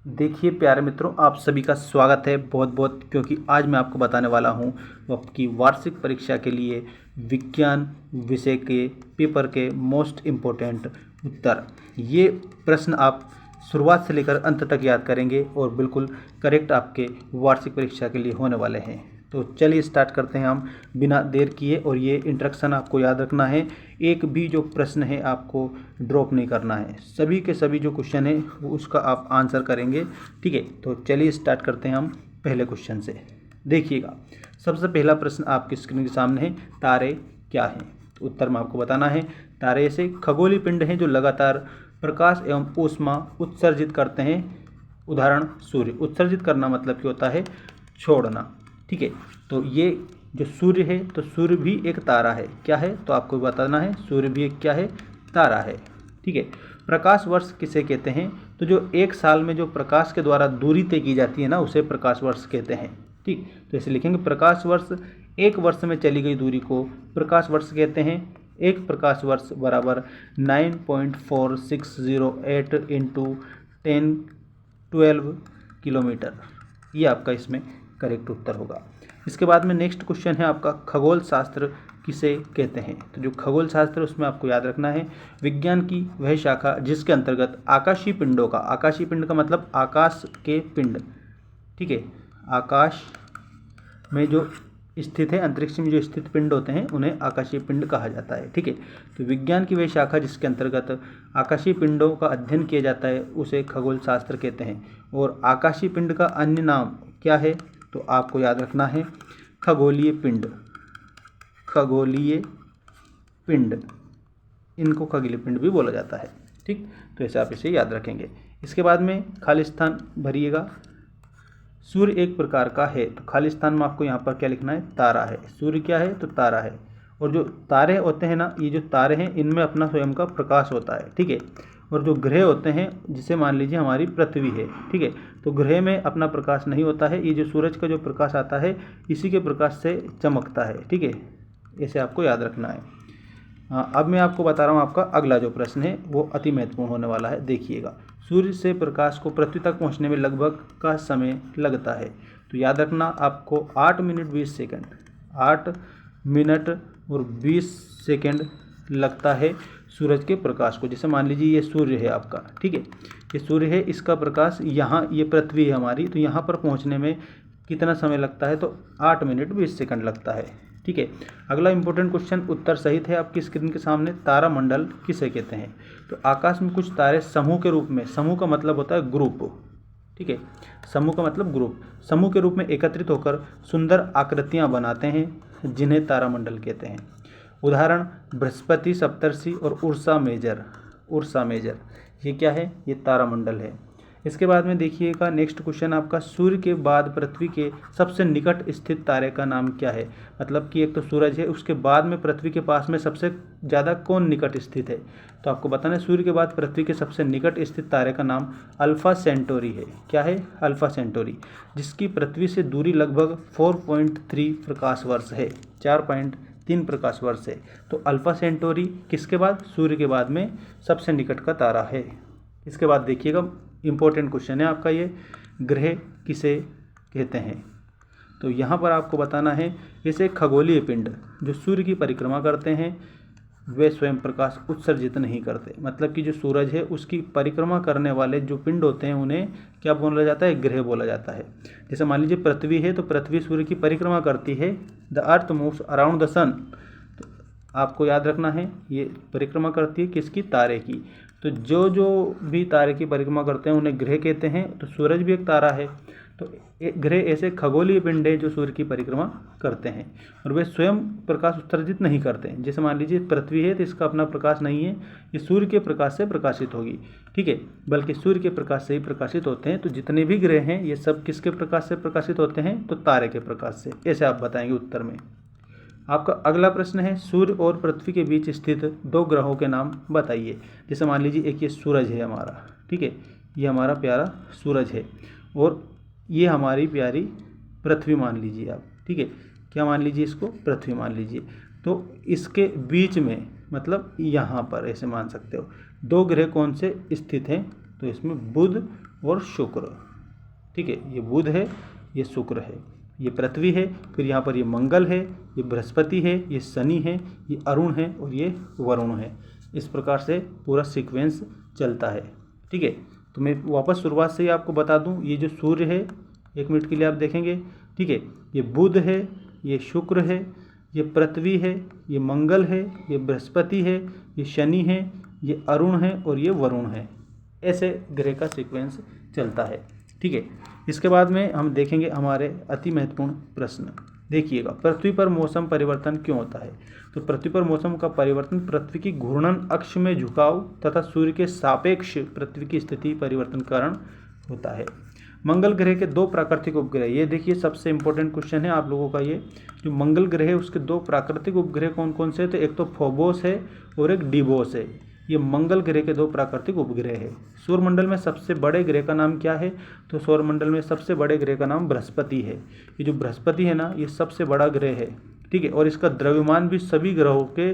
देखिए प्यारे मित्रों, आप सभी का स्वागत है बहुत बहुत, क्योंकि आज मैं आपको बताने वाला हूँ वो आपकी वार्षिक परीक्षा के लिए विज्ञान विषय के पेपर के मोस्ट इम्पोर्टेंट उत्तर। ये प्रश्न आप शुरुआत से लेकर अंत तक याद करेंगे और बिल्कुल करेक्ट आपके वार्षिक परीक्षा के लिए होने वाले हैं। तो चलिए स्टार्ट करते हैं हम बिना देर किए। और ये इंस्ट्रक्शन आपको याद रखना है, एक भी जो प्रश्न है आपको ड्रॉप नहीं करना है। सभी के सभी जो क्वेश्चन है वो उसका आप आंसर करेंगे, ठीक है। तो चलिए स्टार्ट करते हैं हम पहले क्वेश्चन से। देखिएगा, सबसे पहला प्रश्न आपकी स्क्रीन के सामने है, तारे क्या हैं? तो उत्तर में आपको बताना है, तारे ऐसे खगोलीय पिंड हैं जो लगातार प्रकाश एवं ऊष्मा उत्सर्जित करते हैं। उदाहरण सूर्य। उत्सर्जित करना मतलब क्या होता है? छोड़ना, ठीक है। तो ये जो सूर्य है, तो सूर्य भी एक तारा है। क्या है? तो आपको बताना है सूर्य भी एक क्या है? तारा है, ठीक है। प्रकाश वर्ष किसे कहते हैं? तो जो एक साल में जो प्रकाश के द्वारा दूरी तय की जाती है ना, उसे प्रकाश वर्ष कहते हैं, ठीक। तो ऐसे लिखेंगे, प्रकाश वर्ष, एक वर्ष में चली गई दूरी को प्रकाश वर्ष कहते हैं। एक प्रकाश वर्ष बराबर 9.4608 इंटू 1012 किलोमीटर। ये आपका इसमें करेक्ट उत्तर होगा। इसके बाद में नेक्स्ट क्वेश्चन है आपका, खगोल शास्त्र किसे कहते हैं? तो जो खगोल शास्त्र, उसमें आपको याद रखना है, विज्ञान की वह शाखा जिसके अंतर्गत आकाशीय पिंडों का, आकाशीय पिंड का मतलब आकाश के पिंड, ठीक है, आकाश में जो स्थित है, अंतरिक्ष में जो स्थित पिंड होते हैं उन्हें आकाशीय पिंड कहा जाता है, ठीक है। तो विज्ञान की वह शाखा जिसके अंतर्गत आकाशीय पिंडों का अध्ययन किया जाता है उसे खगोल शास्त्र कहते हैं। और आकाशीय पिंड का अन्य नाम क्या है? तो आपको याद रखना है, खगोलीय पिंड। खगोलीय पिंड, इनको खगोलीय पिंड भी बोला जाता है, ठीक। तो ऐसे आप इसे याद रखेंगे। इसके बाद में खाली स्थान भरिएगा। सूर्य एक प्रकार का है, तो खाली स्थान में आपको यहाँ पर क्या लिखना है? तारा है। सूर्य क्या है? तो तारा है। और जो तारे होते हैं ना, ये जो तारे हैं इनमें अपना स्वयं का प्रकाश होता है, ठीक है। और जो ग्रह होते हैं, जिसे मान लीजिए हमारी पृथ्वी है, ठीक है, तो ग्रह में अपना प्रकाश नहीं होता है। ये जो सूरज का जो प्रकाश आता है इसी के प्रकाश से चमकता है, ठीक है। ऐसे आपको याद रखना है। हाँ, अब मैं आपको बता रहा हूँ, आपका अगला जो प्रश्न है वो अति महत्वपूर्ण होने वाला है। देखिएगा, सूर्य से प्रकाश को पृथ्वी तक पहुँचने में लगभग का समय लगता है। तो याद रखना, आपको 8 मिनट 20 सेकंड, 8 मिनट और 20 सेकंड लगता है सूरज के प्रकाश को। जैसे मान लीजिए ये सूर्य है आपका, ठीक है, ये सूर्य है, इसका प्रकाश यहाँ, ये पृथ्वी है हमारी, तो यहाँ पर पहुँचने में कितना समय लगता है? तो 8 मिनट 20 सेकंड लगता है, ठीक है। अगला इंपॉर्टेंट क्वेश्चन उत्तर सहित है आपकी स्क्रीन के सामने, तारामंडल किसे कहते हैं? तो आकाश में कुछ तारे समूह के रूप में, समूह का मतलब होता है ग्रुप, ठीक है, समूह का मतलब ग्रुप, समूह के रूप में एकत्रित होकर सुंदर आकृतियां बनाते हैं, जिन्हें तारामंडल कहते हैं। उदाहरण बृहस्पति, सप्तर्षि और उर्सा मेजर। उर्सा मेजर ये क्या है? ये तारामंडल है। इसके बाद में देखिएगा, नेक्स्ट क्वेश्चन आपका, सूर्य के बाद पृथ्वी के सबसे निकट स्थित तारे का नाम क्या है? मतलब कि एक तो सूरज है, उसके बाद में पृथ्वी के पास में सबसे ज़्यादा कौन निकट स्थित है? तो आपको बताना है, सूर्य के बाद पृथ्वी के सबसे निकट स्थित तारे का नाम अल्फा सेंटोरी है। क्या है? अल्फा सेंटोरी, जिसकी पृथ्वी से दूरी लगभग 4.3 प्रकाश वर्ष है, 4.3 प्रकाश वर्ष है। तो अल्फा सेंटोरी किसके बाद? सूर्य के बाद में सबसे निकट का तारा है। इसके बाद देखिएगा, इम्पोर्टेंट क्वेश्चन है आपका ये, ग्रह किसे कहते हैं? तो यहाँ पर आपको बताना है, जैसे खगोलीय पिंड जो सूर्य की परिक्रमा करते हैं वे स्वयं प्रकाश उत्सर्जित नहीं करते। मतलब कि जो सूरज है उसकी परिक्रमा करने वाले जो पिंड होते हैं उन्हें क्या बोला जाता है? ग्रह बोला जाता है। जैसे मान लीजिए पृथ्वी है, तो पृथ्वी सूर्य की परिक्रमा करती है, the earth moves around the sun. तो आपको याद रखना है, ये परिक्रमा करती है किसकी? तारे की। तो जो जो भी तारे की परिक्रमा करते हैं उन्हें ग्रह कहते हैं। तो सूरज भी एक तारा है, तो ग्रह ऐसे खगोलीय पिंड है जो सूर्य की परिक्रमा करते हैं और वे स्वयं प्रकाश उत्सर्जित नहीं करते हैं। जैसे मान लीजिए पृथ्वी है, तो इसका अपना प्रकाश नहीं है, ये सूर्य के प्रकाश से प्रकाशित होगी, ठीक है, बल्कि सूर्य के प्रकाश से ही प्रकाशित होते हैं। तो जितने भी ग्रह हैं ये सब किसके प्रकाश से प्रकाशित होते हैं? तो तारे के प्रकाश से। ऐसे आप बताएंगे उत्तर में। आपका अगला प्रश्न है, सूर्य और पृथ्वी के बीच स्थित 2 ग्रहों के नाम बताइए। जैसे मान लीजिए एक ये सूरज है हमारा, ठीक है, ये हमारा प्यारा सूरज है और ये हमारी प्यारी पृथ्वी मान लीजिए आप, ठीक है, क्या मान लीजिए इसको? पृथ्वी मान लीजिए। तो इसके बीच में, मतलब यहाँ पर ऐसे मान सकते हो, 2 ग्रह कौन से स्थित हैं? तो इसमें बुध और शुक्र। ठीक है, ये बुध है, ये शुक्र है, ये पृथ्वी है, फिर यहाँ पर ये मंगल है, ये बृहस्पति है, ये शनि है, ये अरुण है और ये वरुण है। इस प्रकार से पूरा सीक्वेंस चलता है। ठीक है, तो मैं वापस शुरुआत से ही आपको बता दूं, ये जो सूर्य है, 1 मिनट के लिए आप देखेंगे। ठीक है, ये बुध है, ये शुक्र है, ये पृथ्वी है, ये मंगल है, ये बृहस्पति है, ये शनि है, ये अरुण है और ये वरुण है। ऐसे ग्रह का सीक्वेंस चलता है। ठीक है, इसके बाद में हम देखेंगे हमारे अति महत्वपूर्ण प्रश्न। देखिएगा, पृथ्वी पर मौसम परिवर्तन क्यों होता है? तो पृथ्वी पर मौसम का परिवर्तन पृथ्वी की घूर्णन अक्ष में झुकाव तथा सूर्य के सापेक्ष पृथ्वी की स्थिति परिवर्तन के कारण होता है। मंगल ग्रह के 2 प्राकृतिक उपग्रह, ये देखिए सबसे इंपॉर्टेंट क्वेश्चन है आप लोगों का। ये जो मंगल ग्रह है उसके 2 प्राकृतिक उपग्रह कौन कौन से? तो एक तो फोबोस है और एक डिबोस है। ये मंगल ग्रह के 2 प्राकृतिक उपग्रह है। सौरमंडल में सबसे बड़े ग्रह का नाम क्या है? तो सौरमंडल में सबसे बड़े ग्रह का नाम बृहस्पति है। ये जो बृहस्पति है ना, ये सबसे बड़ा ग्रह है। ठीक है, और इसका द्रव्यमान भी सभी ग्रहों के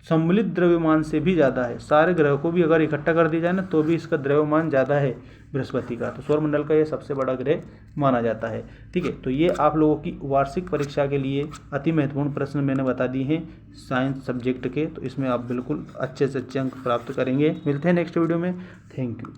सम्मिलित द्रव्यमान से भी ज़्यादा है। सारे ग्रहों को भी अगर इकट्ठा कर दिया जाए ना, तो भी इसका द्रव्यमान ज़्यादा है बृहस्पति का। तो सौरमंडल का ये सबसे बड़ा ग्रह माना जाता है। ठीक है, तो ये आप लोगों की वार्षिक परीक्षा के लिए अति महत्वपूर्ण प्रश्न मैंने बता दिए हैं साइंस सब्जेक्ट के। तो इसमें आप बिल्कुल अच्छे से अच्छे अंक प्राप्त करेंगे। मिलते हैं नेक्स्ट वीडियो में। Thank you.